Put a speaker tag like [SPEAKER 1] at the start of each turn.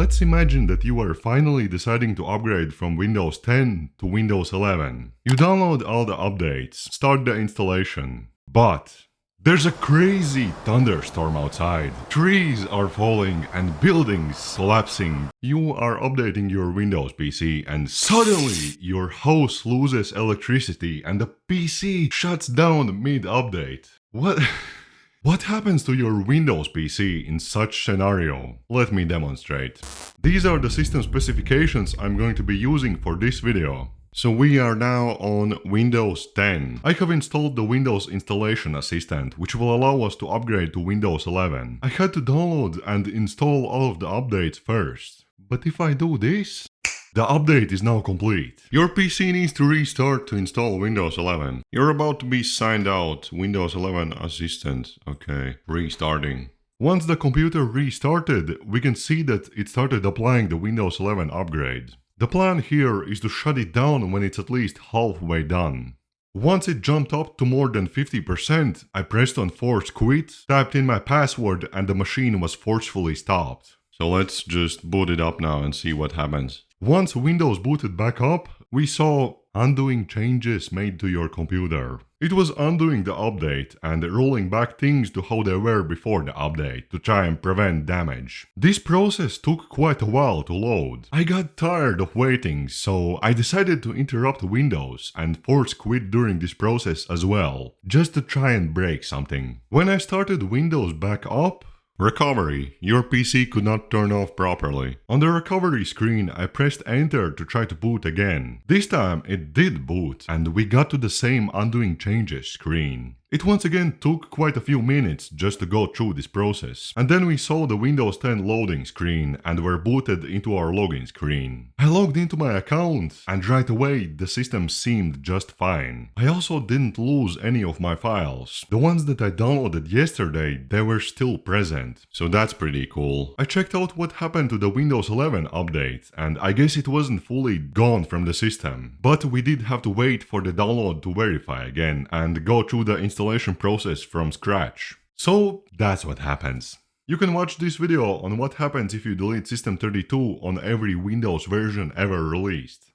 [SPEAKER 1] Let's imagine that you are finally deciding to upgrade from Windows 10 to Windows 11. You download all the updates, start the installation, but there's a crazy thunderstorm outside. Trees are falling and buildings collapsing. You are updating your Windows PC and suddenly your house loses electricity and the PC shuts down mid-update. What happens to your Windows PC in such scenario? Let me demonstrate. These are the system specifications I'm going to be using for this video. So we are now on Windows 10. I have installed the Windows Installation Assistant, which will allow us to upgrade to Windows 11. I had to download and install all of the updates first. But if I do this, the update is now complete. Your PC needs to restart to install Windows 11. You're about to be signed out. Windows 11 Assistant. Okay, restarting. Once the computer restarted, we can see that it started applying the Windows 11 upgrade. The plan here is to shut it down when it's at least halfway done. Once it jumped up to more than 50%, I pressed on force quit, typed in my password, and the machine was forcefully stopped. So let's just boot it up now and see what happens. Once Windows booted back up, we saw undoing changes made to your computer. It was undoing the update and rolling back things to how they were before the update to try and prevent damage. This process took quite a while to load. I got tired of waiting, so I decided to interrupt Windows and force quit during this process as well, just to try and break something. When I started Windows back up, recovery. Your PC could not turn off properly. On the recovery screen, I pressed enter to try to boot again. This time it did boot and we got to the same undoing changes screen. It once again took quite a few minutes just to go through this process. And then we saw the Windows 10 loading screen and were booted into our login screen. I logged into my account and right away the system seemed just fine. I also didn't lose any of my files. The ones that I downloaded yesterday, they were still present. So that's pretty cool. I checked out what happened to the Windows 11 update and I guess it wasn't fully gone from the system. But we did have to wait for the download to verify again and go through the installation process from scratch. So that's what happens. You can watch this video on what happens if you delete System32 on every Windows version ever released.